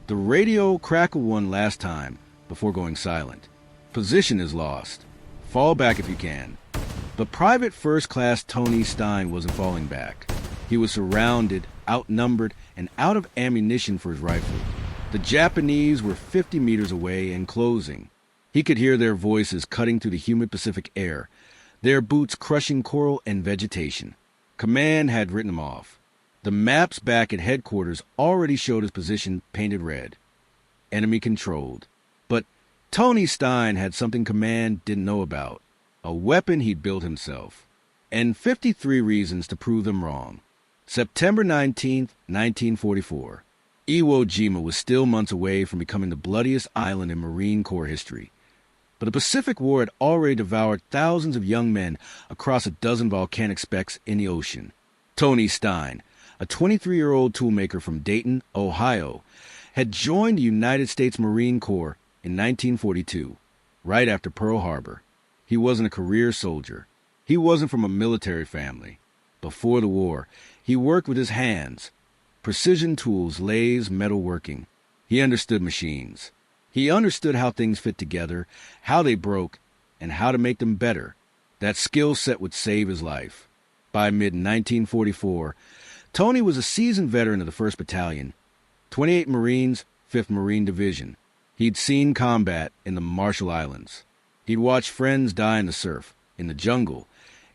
The radio crackled one last time before going silent. Position is lost. Fall back if you can. But Private First Class Tony Stein wasn't falling back. He was surrounded, outnumbered, and out of ammunition for his rifle. The Japanese were 50 meters away and closing. He could hear their voices cutting through the humid Pacific air, their boots crushing coral and vegetation. Command had written him off. The maps back at headquarters already showed his position painted red. Enemy controlled. But Tony Stein had something Command didn't know about. A weapon he'd built himself. And 53 reasons to prove them wrong. September 19th, 1944. Iwo Jima was still months away from becoming the bloodiest island in Marine Corps history. But the Pacific War had already devoured thousands of young men across a dozen volcanic specks in the ocean. Tony Stein, a 23-year-old toolmaker from Dayton, Ohio, had joined the United States Marine Corps in 1942, right after Pearl Harbor. He wasn't a career soldier. He wasn't from a military family. Before the war, he worked with his hands. Precision tools, lathes, metalworking. He understood machines. He understood how things fit together, how they broke, and how to make them better. That skill set would save his life. By mid-1944, Tony was a seasoned veteran of the 1st Battalion, 28 Marines, 5th Marine Division. He'd seen combat in the Marshall Islands. He'd watched friends die in the surf, in the jungle,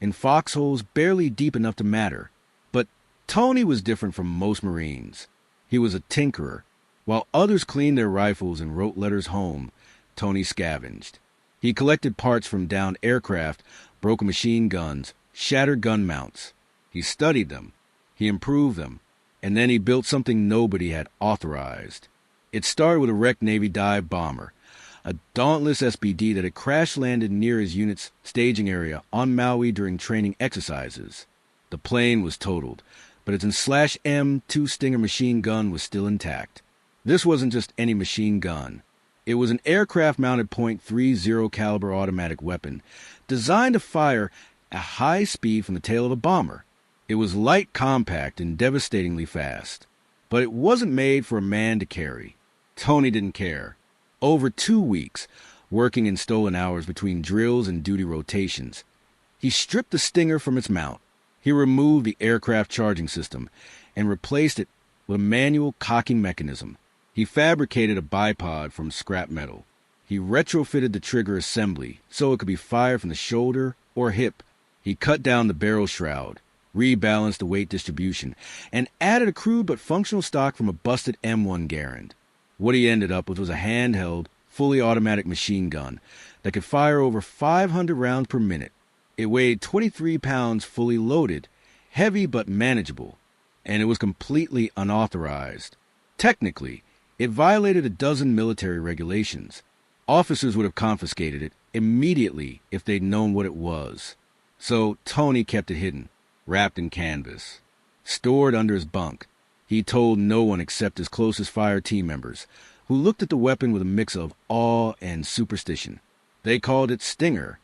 in foxholes barely deep enough to matter. But Tony was different from most Marines. He was a tinkerer. While others cleaned their rifles and wrote letters home, Tony scavenged. He collected parts from downed aircraft, broken machine guns, shattered gun mounts. He studied them. He improved them. And then he built something nobody had authorized. It started with a wrecked Navy dive bomber, a dauntless SBD that had crash-landed near his unit's staging area on Maui during training exercises. The plane was totaled, but its /M 2 Stinger machine gun was still intact. This wasn't just any machine gun. It was an aircraft-mounted .30 caliber automatic weapon designed to fire at high speed from the tail of a bomber. It was light, compact, and devastatingly fast. But it wasn't made for a man to carry. Tony didn't care. Over 2 weeks, working in stolen hours between drills and duty rotations, he stripped the Stinger from its mount. He removed the aircraft charging system and replaced it with a manual cocking mechanism. He fabricated a bipod from scrap metal. He retrofitted the trigger assembly so it could be fired from the shoulder or hip. He cut down the barrel shroud, rebalanced the weight distribution, and added a crude but functional stock from a busted M1 Garand. What he ended up with was a handheld, fully automatic machine gun that could fire over 500 rounds per minute. It weighed 23 pounds fully loaded, heavy but manageable, and it was completely unauthorized. Technically, it violated a dozen military regulations. Officers would have confiscated it immediately if they'd known what it was. So Tony kept it hidden, wrapped in canvas, stored under his bunk. He told no one except his closest fire team members, who looked at the weapon with a mix of awe and superstition. They called it Stinger.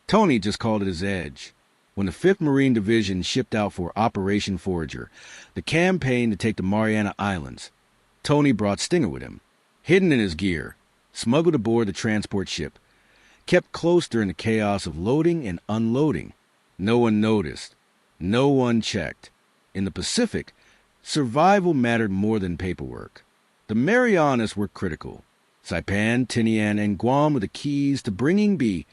Tony just called it his Edge. When the 5th Marine Division shipped out for Operation Forager, the campaign to take the Mariana Islands, Tony brought Stinger with him, hidden in his gear, smuggled aboard the transport ship, kept close during the chaos of loading and unloading. No one noticed. No one checked. In the Pacific, survival mattered more than paperwork. The Marianas were critical. Saipan, Tinian, and Guam were the keys to bringing B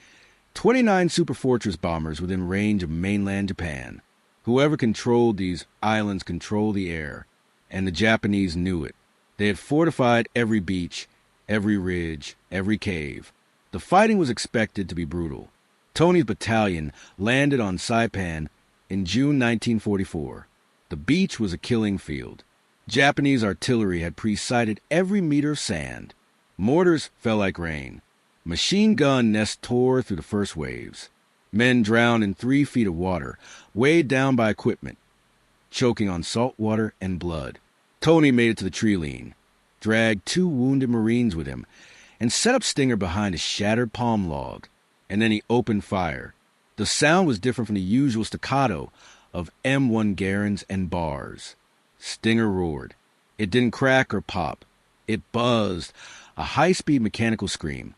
29 superfortress bombers within range of mainland Japan. Whoever controlled these islands controlled the air, and the Japanese knew it. They had fortified every beach, every ridge, every cave. The fighting was expected to be brutal. Tony's battalion landed on Saipan in June 1944. The beach was a killing field. Japanese artillery had pre-sighted every meter of sand. Mortars fell like rain. Machine gun nests tore through the first waves. Men drowned in 3 feet of water, weighed down by equipment, choking on salt water and blood. Tony made it to the tree lean, dragged 2 wounded Marines with him, and set up Stinger behind a shattered palm log. And then he opened fire. The sound was different from the usual staccato of M1 Garands and bars. Stinger roared. It didn't crack or pop. It buzzed, a high-speed mechanical scream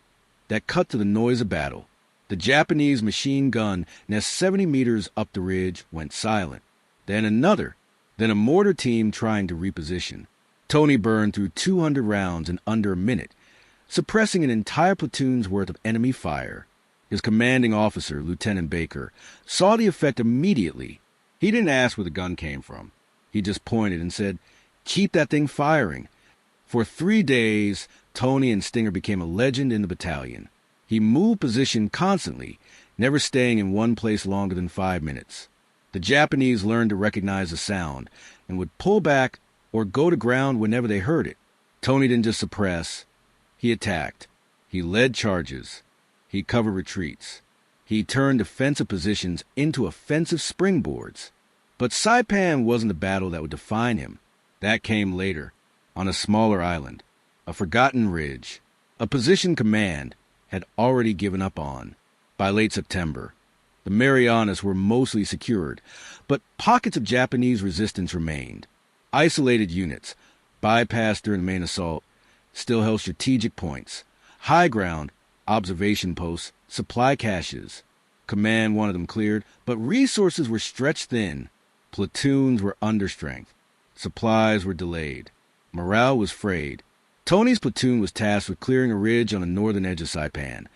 that cut to the noise of battle. The Japanese machine gun nest 70 meters up the ridge went silent. Then another. Then a mortar team trying to reposition. Tony burned through 200 rounds in under a minute, suppressing an entire platoon's worth of enemy fire. His commanding officer, Lieutenant Baker, saw the effect immediately. He didn't ask where the gun came from. He just pointed and said, "Keep that thing firing." For 3 days, Tony and Stinger became a legend in the battalion. He moved position constantly, never staying in one place longer than 5 minutes. The Japanese learned to recognize the sound and would pull back or go to ground whenever they heard it. Tony didn't just suppress. He attacked. He led charges. He covered retreats. He turned defensive positions into offensive springboards. But Saipan wasn't the battle that would define him. That came later, on a smaller island, a forgotten ridge, a position command had already given up on. By late September, the Marianas were mostly secured, but pockets of Japanese resistance remained. Isolated units, bypassed during the main assault, still held strategic points, high ground, observation posts, supply caches. Command wanted them cleared, but resources were stretched thin. Platoons were understrength. Supplies were delayed. Morale was frayed. Tony's platoon was tasked with clearing a ridge on the northern edge of Saipan,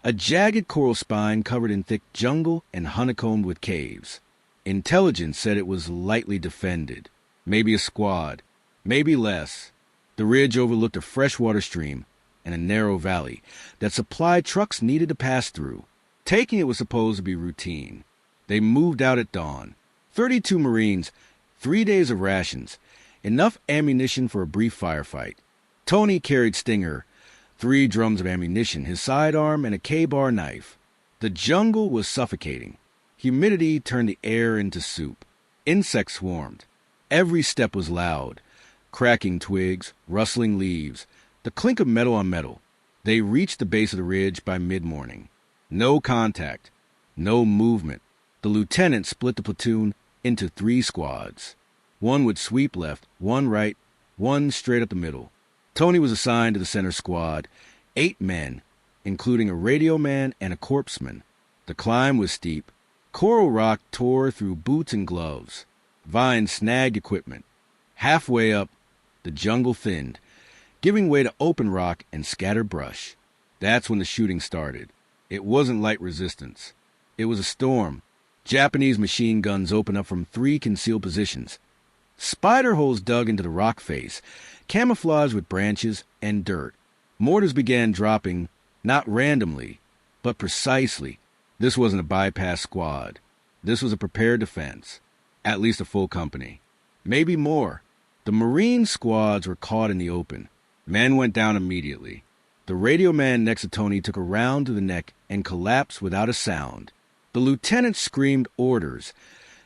a jagged coral spine covered in thick jungle and honeycombed with caves. Intelligence said it was lightly defended. Maybe a squad, maybe less. The ridge overlooked a freshwater stream and a narrow valley that supply trucks needed to pass through. Taking it was supposed to be routine. They moved out at dawn. 32 Marines, 3 days of rations, enough ammunition for a brief firefight. Tony carried Stinger, 3 drums of ammunition, his sidearm, and a K-bar knife. The jungle was suffocating. Humidity turned the air into soup. Insects swarmed. Every step was loud. Cracking twigs, rustling leaves, the clink of metal on metal. They reached the base of the ridge by mid-morning. No contact. No movement. The lieutenant split the platoon into 3 squads. One would sweep left, one right, one straight up the middle. Tony was assigned to the center squad, 8 men, including a radio man and a corpsman. The climb was steep. Coral rock tore through boots and gloves. Vines snagged equipment. Halfway up, the jungle thinned, giving way to open rock and scattered brush. That's when the shooting started. It wasn't light resistance. It was a storm. Japanese machine guns opened up from 3 concealed positions. Spider holes dug into the rock face, camouflaged with branches and dirt. Mortars began dropping, not randomly, but precisely. This wasn't a bypass squad. This was a prepared defense. At least a full company. Maybe more. The Marine squads were caught in the open. Men went down immediately. The radio man next to Tony took a round to the neck and collapsed without a sound. The lieutenant screamed orders,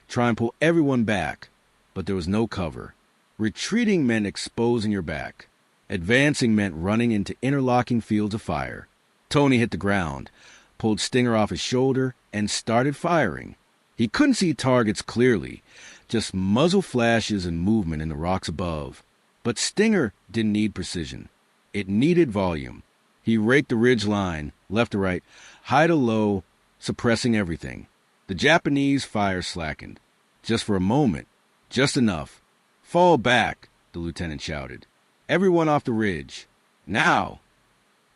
try and pull everyone back, but there was no cover. Retreating meant exposing your back. Advancing meant running into interlocking fields of fire. Tony hit the ground, pulled Stinger off his shoulder, and started firing. He couldn't see targets clearly, just muzzle flashes and movement in the rocks above. But Stinger didn't need precision. It needed volume. He raked the ridge line, left to right, high to low, suppressing everything. The Japanese fire slackened. Just for a moment. Just enough. "Fall back," the lieutenant shouted. "Everyone off the ridge. Now!"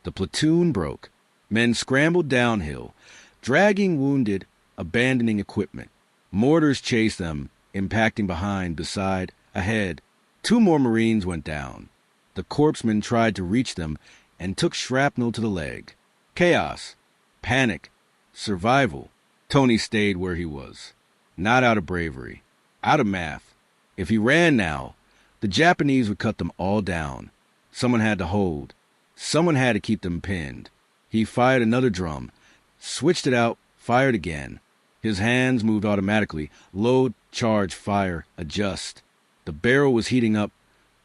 The platoon broke. Men scrambled downhill, dragging wounded, abandoning equipment. Mortars chased them, impacting behind, beside, ahead. 2 more Marines went down. The corpsmen tried to reach them and took shrapnel to the leg. Chaos. Panic. Survival. Tony stayed where he was. Not out of bravery. Out of math. If he ran now, the Japanese would cut them all down. Someone had to hold. Someone had to keep them pinned. He fired another drum, switched it out, fired again. His hands moved automatically. Load, charge, fire, adjust. The barrel was heating up,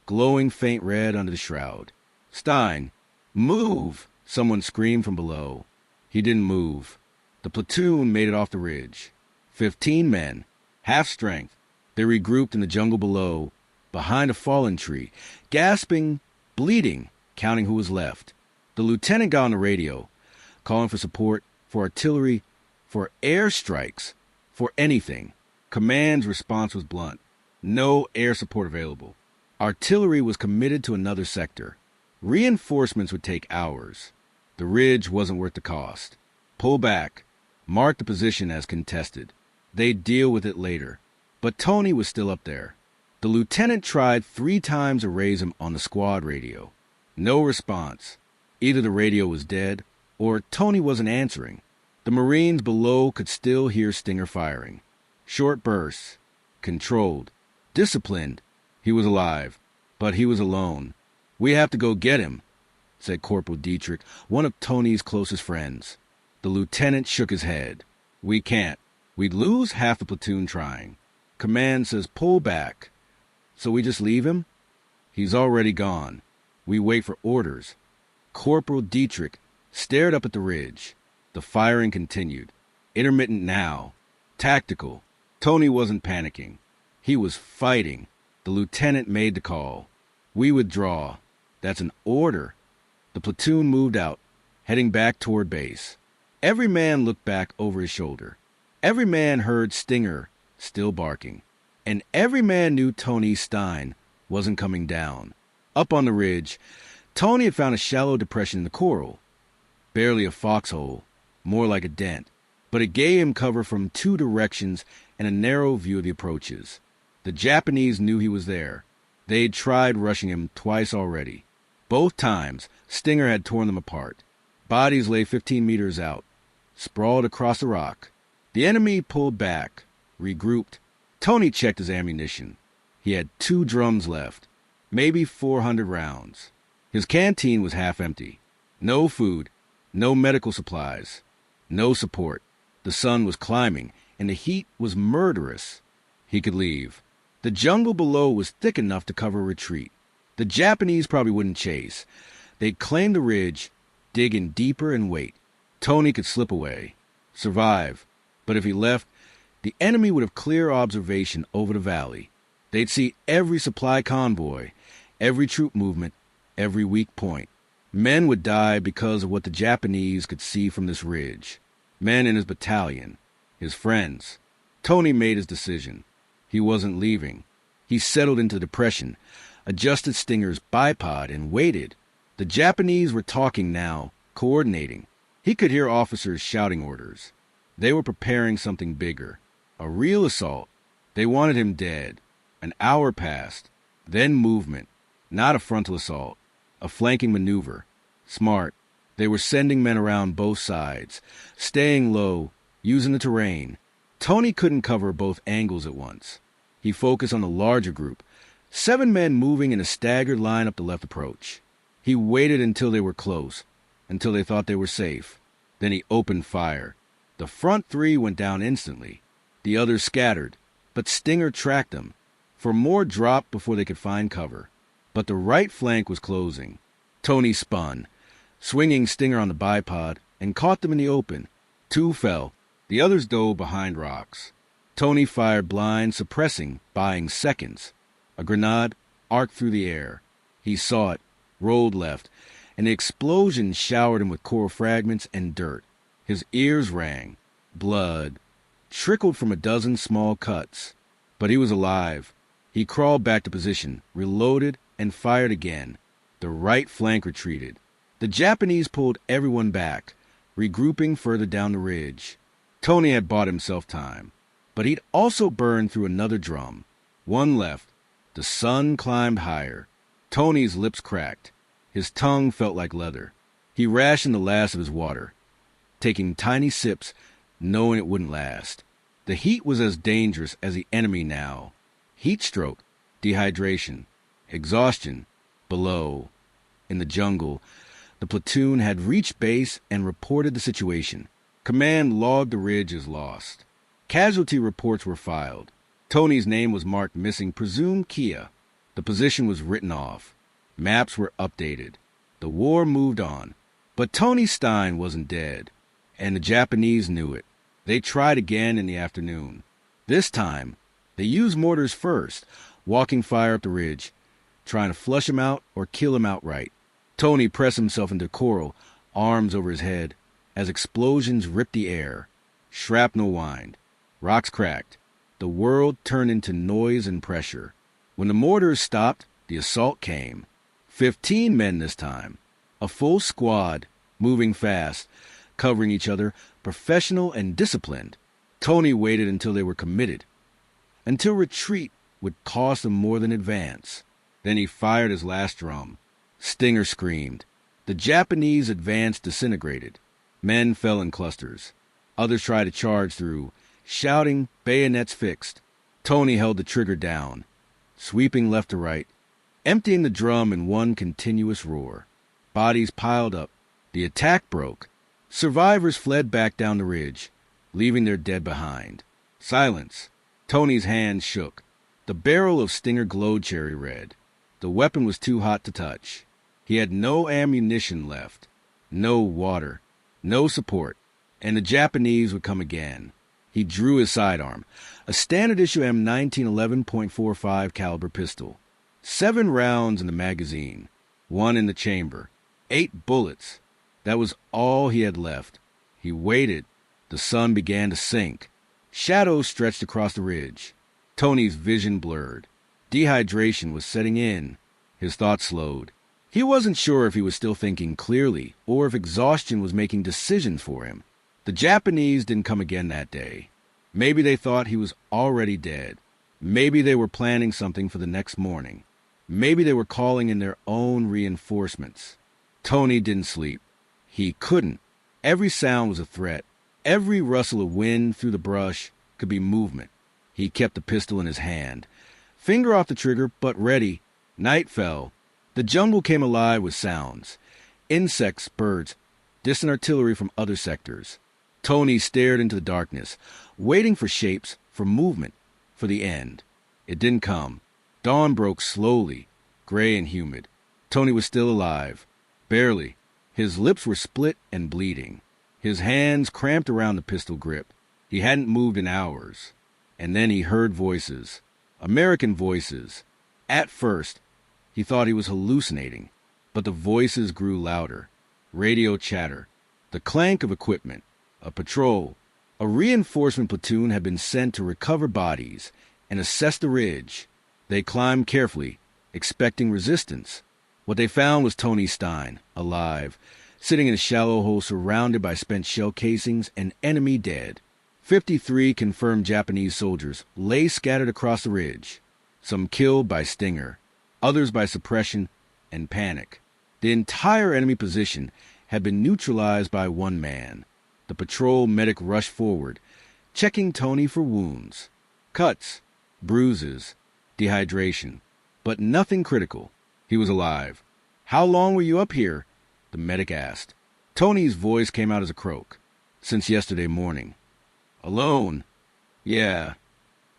glowing faint red under the shroud. "Stein, move!" Someone screamed from below. He didn't move. The platoon made it off the ridge. 15 men, half strength. They regrouped in the jungle below, behind a fallen tree, gasping bleeding, counting who was left. The lieutenant got on the radio, calling for support, for artillery, for airstrikes, for anything. Command's response was blunt. No air support available. Artillery was committed to another sector. Reinforcements would take hours. The ridge wasn't worth the cost. Pull back. Mark the position as contested. They'd deal with it later. But Tony was still up there. The lieutenant tried 3 times to raise him on the squad radio. No response. Either the radio was dead, or Tony wasn't answering. The Marines below could still hear Stinger firing. Short bursts. Controlled. Disciplined. He was alive. But he was alone. "We have to go get him," said Corporal Dietrich, one of Tony's closest friends. The lieutenant shook his head. "We can't. We'd lose half the platoon trying. Command says pull back. So we just leave him? He's already gone. We wait for orders." Corporal Dietrich stared up at the ridge. The firing continued. Intermittent now. Tactical. Tony wasn't panicking. He was fighting. The lieutenant made the call. "We withdraw." "That's an order." The platoon moved out, heading back toward base. Every man looked back over his shoulder. Every man heard Stinger still barking. And every man knew Tony Stein wasn't coming down. Up on the ridge, Tony had found a shallow depression in the coral. Barely a foxhole, more like a dent. But it gave him cover from 2 directions and a narrow view of the approaches. The Japanese knew he was there. They'd tried rushing him twice already. Both times, Stinger had torn them apart. Bodies lay 15 meters out, sprawled across the rock. The enemy pulled back, regrouped. Tony checked his ammunition. He had 2 drums left, maybe 400 rounds. His canteen was half empty. No food, no medical supplies, no support. The sun was climbing, and the heat was murderous. He could leave. The jungle below was thick enough to cover a retreat. The Japanese probably wouldn't chase. They'd claim the ridge, dig in deeper and wait. Tony could slip away, survive. But if he left, the enemy would have clear observation over the valley. They'd see every supply convoy, every troop movement, every weak point. Men would die because of what the Japanese could see from this ridge. Men in his battalion, his friends. Tony made his decision. He wasn't leaving. He settled into depression, adjusted Stinger's bipod, and waited. The Japanese were talking now, coordinating. He could hear officers shouting orders. They were preparing something bigger. A real assault. They wanted him dead. An hour passed. Then movement. Not a frontal assault. A flanking maneuver. Smart. They were sending men around both sides, staying low, using the terrain. Tony couldn't cover both angles at once. He focused on the larger group, 7 men moving in a staggered line up the left approach. He waited until they were close, until they thought they were safe. Then he opened fire. The front 3 went down instantly. The others scattered, but Stinger tracked them. For more dropped before they could find cover. But the right flank was closing. Tony spun, swinging Stinger on the bipod, and caught them in the open. 2 fell. The others dove behind rocks. Tony fired blind, suppressing, buying seconds. A grenade arced through the air. He saw it, rolled left, and the explosion showered him with coral fragments and dirt. His ears rang. Blood trickled from a dozen small cuts. But he was alive. He crawled back to position, reloaded, and fired again. The right flank retreated. The Japanese pulled everyone back, regrouping further down the ridge. Tony had bought himself time. But he'd also burned through another drum. 1 left. The sun climbed higher. Tony's lips cracked. His tongue felt like leather. He rationed the last of his water, taking tiny sips, knowing it wouldn't last. The heat was as dangerous as the enemy now. Heat stroke, dehydration, exhaustion. Below, in the jungle, the platoon had reached base and reported the situation. Command logged the ridge as lost. Casualty reports were filed. Tony's name was marked missing, presumed Kia. The position was written off. Maps were updated. The war moved on. But Tony Stein wasn't dead, and the Japanese knew it. They tried again in the afternoon. This time, they used mortars first, walking fire up the ridge. trying to flush him out or kill him outright. Tony pressed himself into coral, arms over his head, as explosions ripped the air. Shrapnel whined. Rocks cracked. The world turned into noise and pressure. When the mortars stopped, the assault came. 15 men this time. A full squad, moving fast, covering each other, professional and disciplined. Tony waited until they were committed, until retreat would cost them more than advance. Then he fired his last drum. Stinger screamed. The Japanese advance disintegrated. Men fell in clusters. Others tried to charge through, shouting, bayonets fixed. Tony held the trigger down, sweeping left to right, emptying the drum in one continuous roar. Bodies piled up. The attack broke. Survivors fled back down the ridge, leaving their dead behind. Silence. Tony's hands shook. The barrel of Stinger glowed cherry red. The weapon was too hot to touch. He had no ammunition left, no water, no support, and the Japanese would come again. He drew his sidearm, a standard-issue M1911.45 caliber pistol. 7 rounds in the magazine, 1 in the chamber, 8 bullets. That was all he had left. He waited. The sun began to sink. Shadows stretched across the ridge. Tony's vision blurred. Dehydration was setting in. His thoughts slowed. He wasn't sure if he was still thinking clearly or if exhaustion was making decisions for him. The Japanese didn't come again that day. Maybe they thought he was already dead. Maybe they were planning something for the next morning. Maybe they were calling in their own reinforcements. Tony didn't sleep. He couldn't. Every sound was a threat. Every rustle of wind through the brush could be movement. He kept the pistol in his hand. Finger off the trigger, but ready. Night fell. The jungle came alive with sounds. Insects, birds, distant artillery from other sectors. Tony stared into the darkness, waiting for shapes, for movement, for the end. It didn't come. Dawn broke slowly, gray and humid. Tony was still alive. Barely. His lips were split and bleeding. His hands cramped around the pistol grip. He hadn't moved in hours. And then he heard voices. American voices. At first, he thought he was hallucinating, but the voices grew louder. Radio chatter. The clank of equipment. A patrol. A reinforcement platoon had been sent to recover bodies and assess the ridge. They climbed carefully, expecting resistance. What they found was Tony Stein, alive, sitting in a shallow hole surrounded by spent shell casings and enemy dead. 53 confirmed Japanese soldiers lay scattered across the ridge, some killed by Stinger, others by suppression and panic. The entire enemy position had been neutralized by one man. The patrol medic rushed forward, checking Tony for wounds, cuts, bruises, dehydration, but nothing critical. He was alive. "How long were you up here?" the medic asked. Tony's voice came out as a croak. "Since yesterday morning." "Alone?" "Yeah."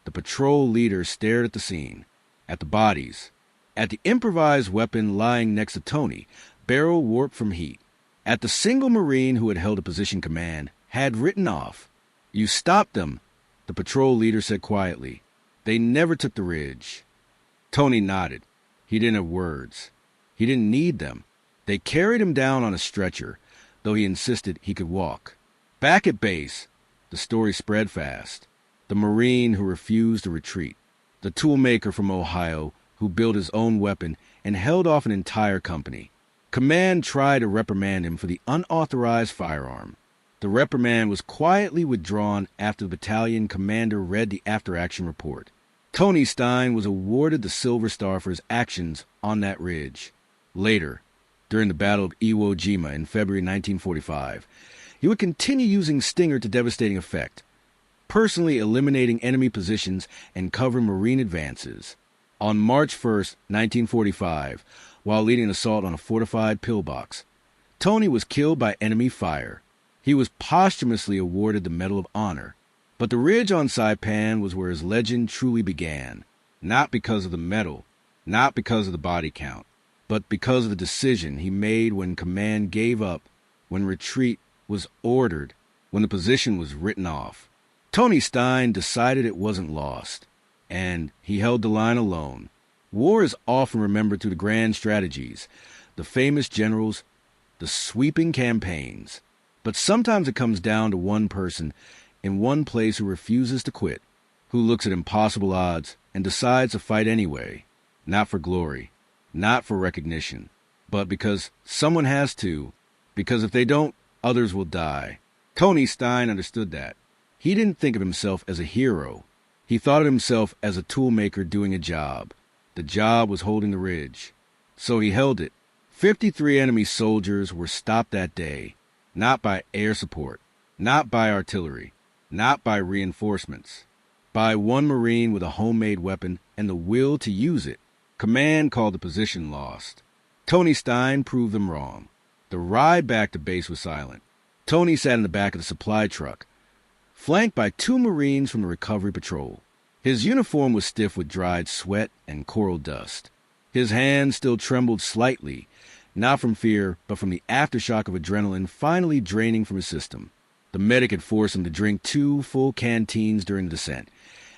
The patrol leader stared at the scene, at the bodies, at the improvised weapon lying next to Tony, barrel warped from heat, at the single Marine who had held a position command, had written off. "You stopped them," the patrol leader said quietly. "They never took the ridge." Tony nodded. He didn't have words. He didn't need them. They carried him down on a stretcher, though he insisted he could walk. Back at base, the story spread fast. The Marine who refused to retreat. The toolmaker from Ohio who built his own weapon and held off an entire company. Command tried to reprimand him for the unauthorized firearm. The reprimand was quietly withdrawn after the battalion commander read the after-action report. Tony Stein was awarded the Silver Star for his actions on that ridge. Later, during the Battle of Iwo Jima in February 1945, he would continue using Stinger to devastating effect, personally eliminating enemy positions and covering Marine advances. On March 1st, 1945, while leading an assault on a fortified pillbox, Tony was killed by enemy fire. He was posthumously awarded the Medal of Honor. But the ridge on Saipan was where his legend truly began, not because of the medal, not because of the body count, but because of the decision he made when command gave up, when retreat was ordered, when the position was written off. Tony Stein decided it wasn't lost, and he held the line alone, War is often remembered through the grand strategies, the famous generals, the sweeping campaigns. But sometimes it comes down to one person in one place who refuses to quit, who looks at impossible odds and decides to fight anyway, not for glory, not for recognition, but because someone has to, because if they don't, others will die. Tony Stein understood that. He didn't think of himself as a hero. He thought of himself as a toolmaker doing a job. The job was holding the ridge. So he held it. 53 enemy soldiers were stopped that day, not by air support, not by artillery, not by reinforcements, by one Marine with a homemade weapon and the will to use it. Command called the position lost. Tony Stein proved them wrong. The ride back to base was silent. Tony sat in the back of the supply truck, flanked by 2 Marines from the recovery patrol. His uniform was stiff with dried sweat and coral dust. His hands still trembled slightly, not from fear, but from the aftershock of adrenaline finally draining from his system. The medic had forced him to drink 2 full canteens during the descent,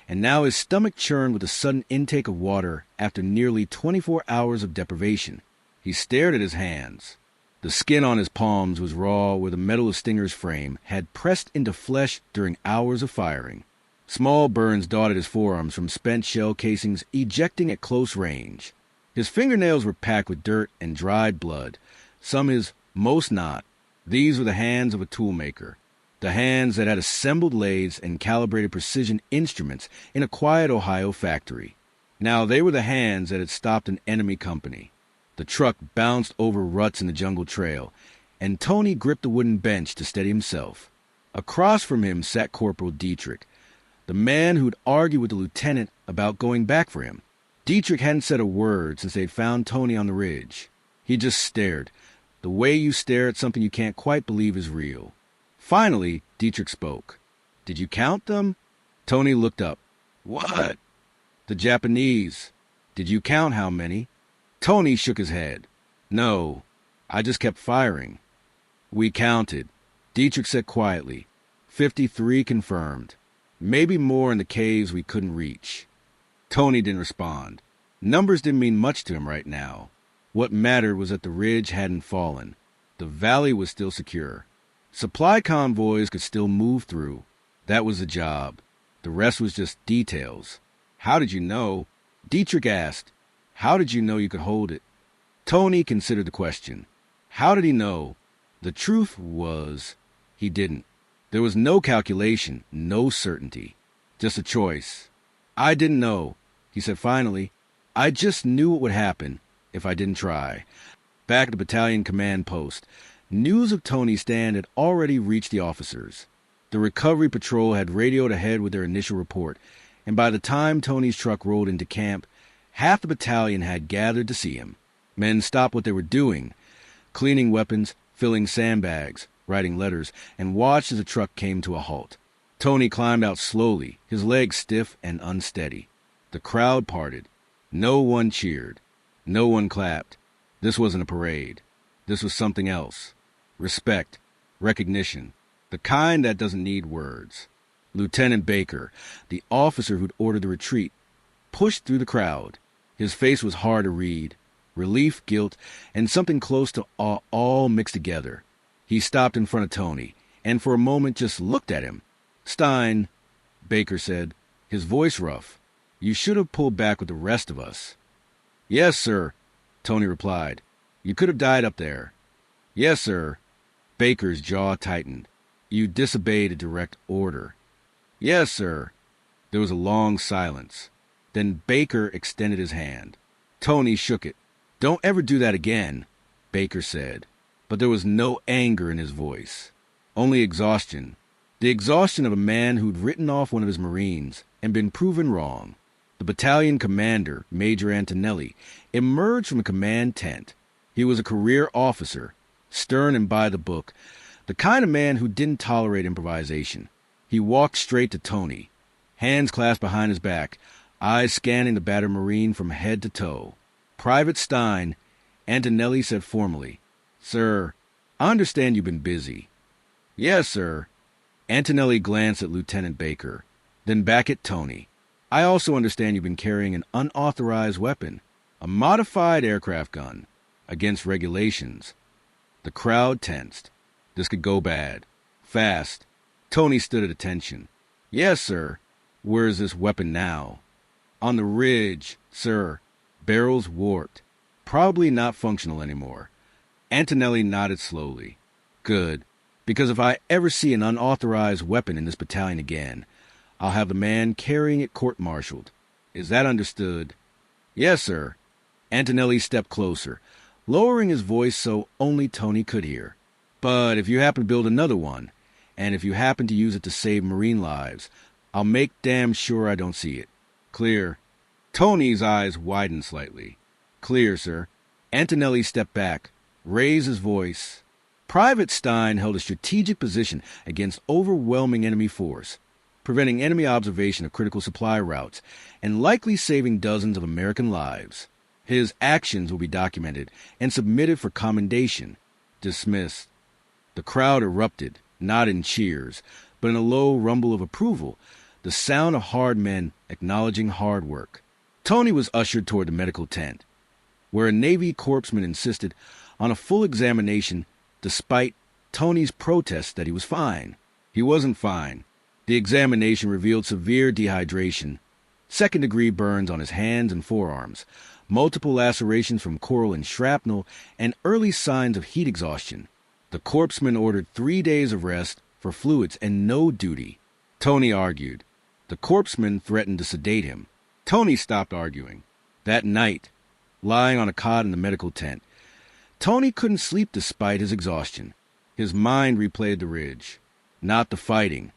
and now his stomach churned with a sudden intake of water after nearly 24 hours of deprivation. He stared at his hands. The skin on his palms was raw where the metal of Stinger's frame had pressed into flesh during hours of firing. Small burns dotted his forearms from spent shell casings ejecting at close range. His fingernails were packed with dirt and dried blood, some his, most not. These were the hands of a toolmaker, the hands that had assembled lathes and calibrated precision instruments in a quiet Ohio factory. Now they were the hands that had stopped an enemy company. The truck bounced over ruts in the jungle trail, and Tony gripped the wooden bench to steady himself. Across from him sat Corporal Dietrich, the man who'd argued with the lieutenant about going back for him. Dietrich hadn't said a word since they'd found Tony on the ridge. He just stared, the way you stare at something you can't quite believe is real. Finally, Dietrich spoke. "Did you count them?" Tony looked up. "What?" "The Japanese. Did you count how many?" Tony shook his head. "No, I just kept firing." "We counted," Dietrich said quietly. 53 confirmed. Maybe more in the caves we couldn't reach. Tony didn't respond. Numbers didn't mean much to him right now. What mattered was that the ridge hadn't fallen. The valley was still secure. Supply convoys could still move through. That was the job. The rest was just details. "How did you know?" Dietrich asked. "How did you know you could hold it?" Tony considered the question. How did he know? The truth was, he didn't. There was no calculation, no certainty. Just a choice. "I didn't know," he said finally. "I just knew it would happen if I didn't try." Back at the battalion command post, news of Tony Stein had already reached the officers. The recovery patrol had radioed ahead with their initial report, and by the time Tony's truck rolled into camp, half the battalion had gathered to see him. Men stopped what they were doing, cleaning weapons, filling sandbags, writing letters, and watched as the truck came to a halt. Tony climbed out slowly, his legs stiff and unsteady. The crowd parted. No one cheered. No one clapped. This wasn't a parade. This was something else. Respect. Recognition. The kind that doesn't need words. Lieutenant Baker, the officer who'd ordered the retreat, pushed through the crowd. His face was hard to read. Relief, guilt, and something close to awe all mixed together. He stopped in front of Tony, and for a moment just looked at him. "Stein," Baker said, his voice rough, "you should have pulled back with the rest of us." "Yes, sir," Tony replied. "You could have died up there." "Yes, sir." Baker's jaw tightened. "You disobeyed a direct order." "Yes, sir." There was a long silence. Then Baker extended his hand. Tony shook it. "Don't ever do that again," Baker said. But there was no anger in his voice, only exhaustion. The exhaustion of a man who'd written off one of his Marines and been proven wrong. The battalion commander, Major Antonelli, emerged from a command tent. He was a career officer, stern and by the book, the kind of man who didn't tolerate improvisation. He walked straight to Tony, hands clasped behind his back, eyes scanning the battered Marine from head to toe. "Private Stein," Antonelli said formally. "Sir, I understand you've been busy." "Yes, sir." Antonelli glanced at Lieutenant Baker, then back at Tony. "I also understand you've been carrying an unauthorized weapon. A modified aircraft gun. Against regulations. The crowd tensed. This could go bad. Fast. Tony stood at attention. Yes, sir. Where is this weapon now? On the ridge, sir. Barrels warped. Probably not functional anymore. Antonelli nodded slowly. Good. Because if I ever see an unauthorized weapon in this battalion again, I'll have the man carrying it court-martialed. Is that understood? Yes, sir. Antonelli stepped closer, lowering his voice so only Tony could hear. But if you happen to build another one, and if you happen to use it to save Marine lives, I'll make damn sure I don't see it. Clear. Tony's eyes widened slightly. Clear, sir. Antonelli stepped back, raised his voice. Private Stein held a strategic position against overwhelming enemy force, preventing enemy observation of critical supply routes, and likely saving dozens of American lives. His actions will be documented and submitted for commendation. Dismissed. The crowd erupted, not in cheers, but in a low rumble of approval, the sound of hard men acknowledging hard work. Tony was ushered toward the medical tent, where a Navy corpsman insisted on a full examination despite Tony's protests that he was fine. He wasn't fine. The examination revealed severe dehydration, second-degree burns on his hands and forearms, multiple lacerations from coral and shrapnel, and early signs of heat exhaustion. The corpsman ordered 3 days of rest for fluids and no duty. Tony argued. The corpsman threatened to sedate him. Tony stopped arguing. That night, lying on a cot in the medical tent, Tony couldn't sleep despite his exhaustion. His mind replayed the ridge, not the fighting.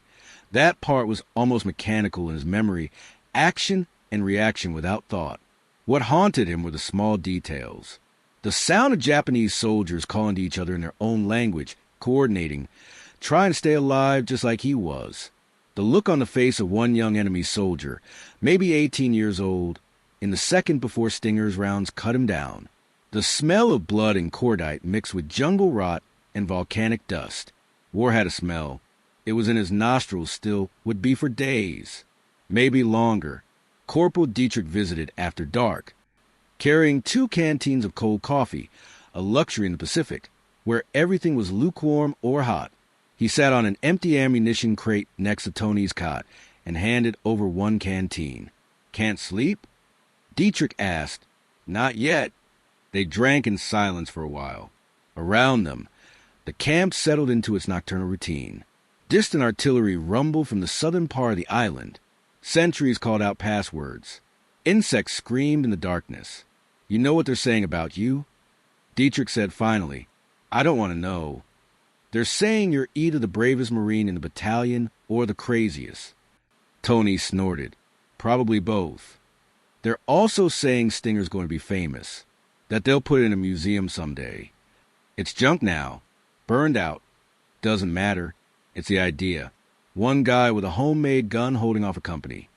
That part was almost mechanical in his memory, action and reaction without thought. What haunted him were the small details. The sound of Japanese soldiers calling to each other in their own language, coordinating, trying to stay alive just like he was. The look on the face of one young enemy soldier, maybe 18 years old, in the second before Stinger's rounds cut him down. The smell of blood and cordite mixed with jungle rot and volcanic dust. War had a smell. It was in his nostrils still, would be for days, maybe longer. Corporal Dietrich visited after dark, carrying 2 canteens of cold coffee, a luxury in the Pacific, where everything was lukewarm or hot. He sat on an empty ammunition crate next to Tony's cot and handed over 1 canteen. Can't sleep? Dietrich asked. Not yet. They drank in silence for a while. Around them, the camp settled into its nocturnal routine. Distant artillery rumbled from the southern part of the island. Sentries called out passwords. Insects screamed in the darkness. You know what they're saying about you? Dietrich said finally, I don't want to know. They're saying you're either the bravest Marine in the battalion or the craziest. Tony snorted. Probably both. They're also saying Stinger's going to be famous, that they'll put it in a museum someday. It's junk now. Burned out. Doesn't matter. It's the idea. One guy with a homemade gun holding off a company.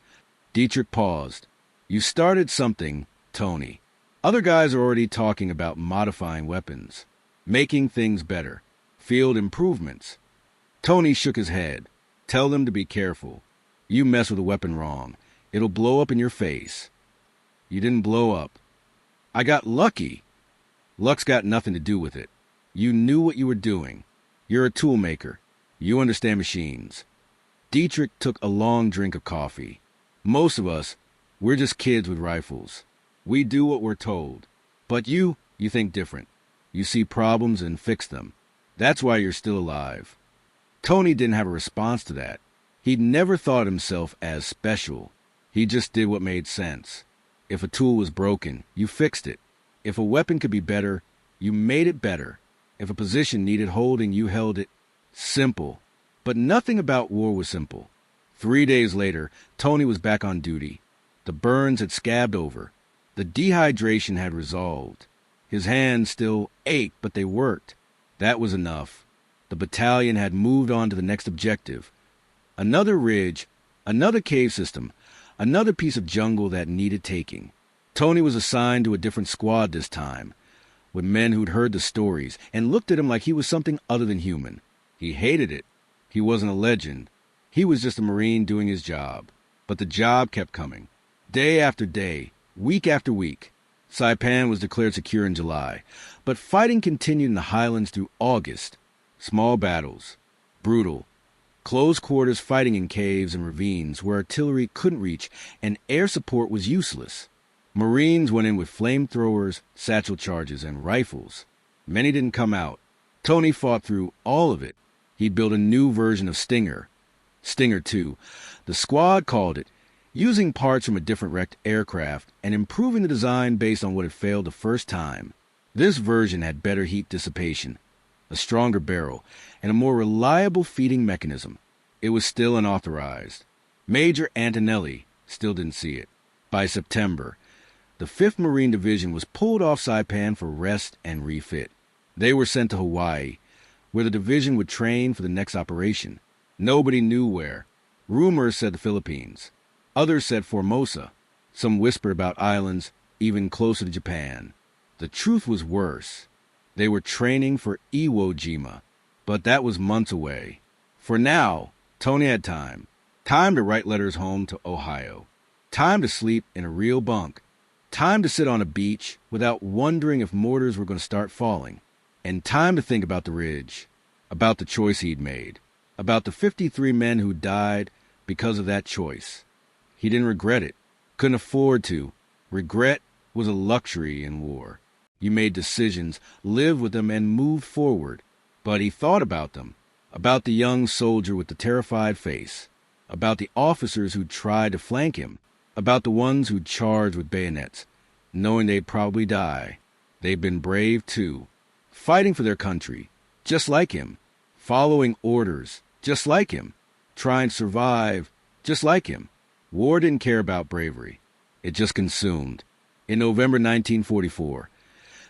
Dietrich paused. You started something, Tony. Other guys are already talking about modifying weapons, making things better, field improvements. Tony shook his head. Tell them to be careful. You mess with a weapon wrong, it'll blow up in your face. You didn't blow up. I got lucky. Luck's got nothing to do with it. You knew what you were doing. You're a toolmaker. You understand machines. Dietrich took a long drink of coffee. Most of us, we're just kids with rifles. We do what we're told. But you think different. You see problems and fix them. That's why you're still alive. Tony didn't have a response to that. He'd never thought himself as special. He just did what made sense. If a tool was broken, you fixed it. If a weapon could be better, you made it better. If a position needed holding, you held it. Simple. But nothing about war was simple. 3 days later, Tony was back on duty. The burns had scabbed over. The dehydration had resolved. His hands still ached, but they worked. That was enough. The battalion had moved on to the next objective. Another ridge, another cave system, another piece of jungle that needed taking. Tony was assigned to a different squad this time, with men who'd heard the stories and looked at him like he was something other than human. He hated it. He wasn't a legend. He was just a Marine doing his job. But the job kept coming. Day after day, week after week. Saipan was declared secure in July, but fighting continued in the highlands through August. Small battles, brutal, close quarters fighting in caves and ravines where artillery couldn't reach and air support was useless. Marines went in with flamethrowers, satchel charges, and rifles. Many didn't come out. Tony fought through all of it. He'd built a new version of Stinger. Stinger 2. The squad called it, using parts from a different wrecked aircraft and improving the design based on what had failed the first time. This version had better heat dissipation, a stronger barrel, and a more reliable feeding mechanism. It was still unauthorized. Major Antonelli still didn't see it. By September, the 5th Marine Division was pulled off Saipan for rest and refit. They were sent to Hawaii, where the division would train for the next operation. Nobody knew where. Rumors said the Philippines. Others said Formosa. Some whispered about islands even closer to Japan. The truth was worse. They were training for Iwo Jima, but that was months away. For now, Tony had time. Time to write letters home to Ohio. Time to sleep in a real bunk. Time to sit on a beach without wondering if mortars were going to start falling. And time to think about the ridge, about the choice he'd made, about the 53 men who died because of that choice. He didn't regret it, couldn't afford to. Regret was a luxury in war. You made decisions, lived with them, and moved forward. But he thought about them, about the young soldier with the terrified face, about the officers who tried to flank him, about the ones who charged with bayonets, knowing they'd probably die. They'd been brave, too, fighting for their country, just like him, following orders, just like him, trying to survive, just like him. War didn't care about bravery. It just consumed. In November 1944,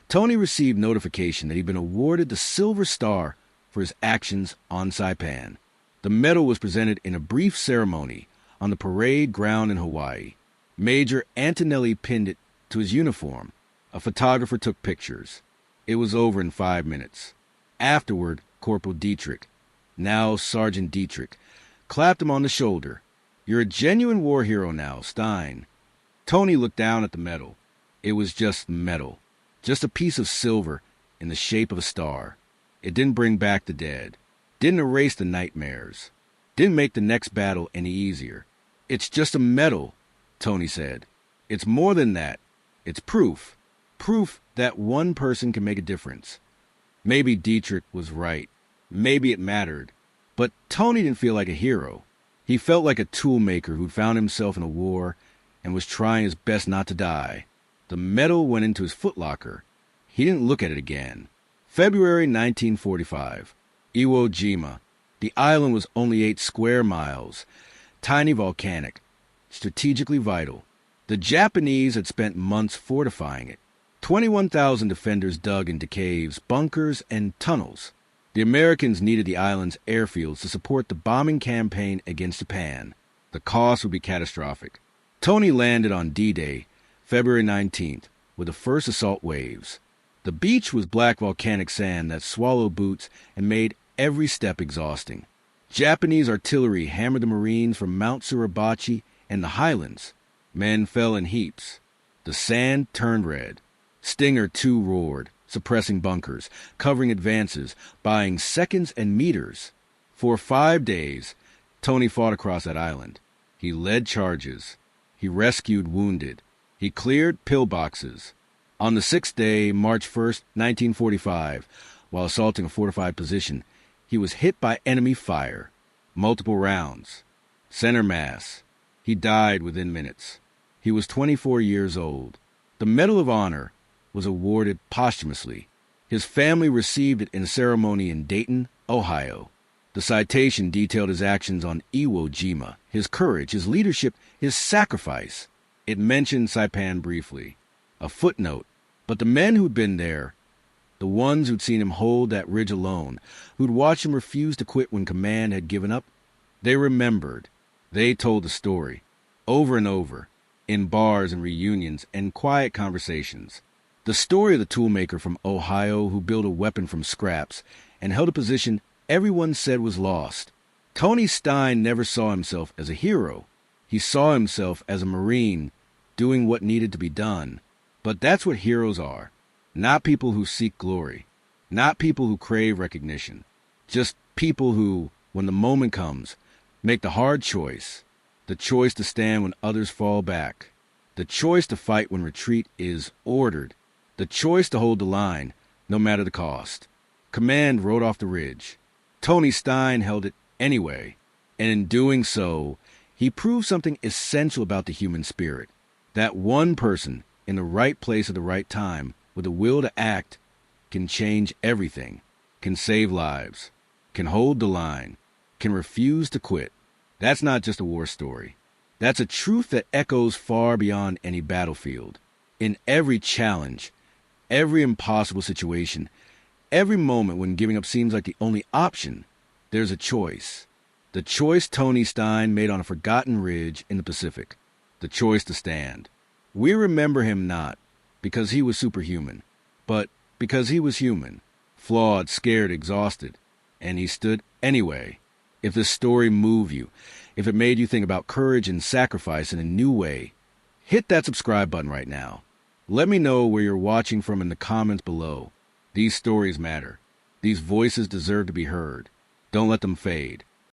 Tony received notification that he'd been awarded the Silver Star for his actions on Saipan. The medal was presented in a brief ceremony on the parade ground in Hawaii. Major Antonelli pinned it to his uniform. A photographer took pictures. It was over in 5 minutes. Afterward, Corporal Dietrich, now Sergeant Dietrich, clapped him on the shoulder. "You're a genuine war hero now, Stein." Tony looked down at the medal. It was just metal, just a piece of silver in the shape of a star. It didn't bring back the dead, didn't erase the nightmares, didn't make the next battle any easier. "It's just a medal," Tony said. "It's more than that. It's proof. Proof that one person can make a difference." Maybe Dietrich was right. Maybe it mattered. But Tony didn't feel like a hero. He felt like a toolmaker who'd found himself in a war and was trying his best not to die. The medal went into his footlocker. He didn't look at it again. February 1945. Iwo Jima. The island was only 8 square miles. Tiny, volcanic. Strategically vital. The Japanese had spent months fortifying it. 21,000 defenders dug into caves, bunkers, and tunnels. The Americans needed the island's airfields to support the bombing campaign against Japan. The cost would be catastrophic. Tony landed on D-Day, February 19th, with the first assault waves. The beach was black volcanic sand that swallowed boots and made every step exhausting. Japanese artillery hammered the Marines from Mount Suribachi and the highlands. Men fell in heaps. The sand turned red. Stinger 2 roared, suppressing bunkers, covering advances, buying seconds and meters. For 5 days, Tony fought across that island. He led charges. He rescued wounded. He cleared pillboxes. On the 6th day, March 1st, 1945, while assaulting a fortified position, he was hit by enemy fire. Multiple rounds. Center mass. He died within minutes. He was 24 years old. The Medal of Honor was awarded posthumously. His family received it in a ceremony in Dayton, Ohio. The citation detailed his actions on Iwo Jima, his courage, his leadership, his sacrifice. It mentioned Saipan briefly. A footnote. But the men who'd been there, the ones who'd seen him hold that ridge alone, who'd watched him refuse to quit when command had given up, they remembered. They told the story, over and over, in bars and reunions and quiet conversations. The story of the toolmaker from Ohio who built a weapon from scraps and held a position everyone said was lost. Tony Stein never saw himself as a hero. He saw himself as a Marine doing what needed to be done. But that's what heroes are. Not people who seek glory. Not people who crave recognition. Just people who, when the moment comes, make the hard choice. The choice to stand when others fall back. The choice to fight when retreat is ordered. The choice to hold the line, no matter the cost. Command rode off the ridge. Tony Stein held it anyway. And in doing so, he proved something essential about the human spirit. That one person in the right place at the right time, with a will to act, can change everything, can save lives, can hold the line, can refuse to quit. That's not just a war story. That's a truth that echoes far beyond any battlefield. In every challenge, every impossible situation, every moment when giving up seems like the only option, there's a choice. The choice Tony Stein made on a forgotten ridge in the Pacific. The choice to stand. We remember him not because he was superhuman, but because he was human, flawed, scared, exhausted, and he stood anyway. If this story moved you, if it made you think about courage and sacrifice in a new way, hit that subscribe button right now. Let me know where you're watching from in the comments below. These stories matter. These voices deserve to be heard. Don't let them fade.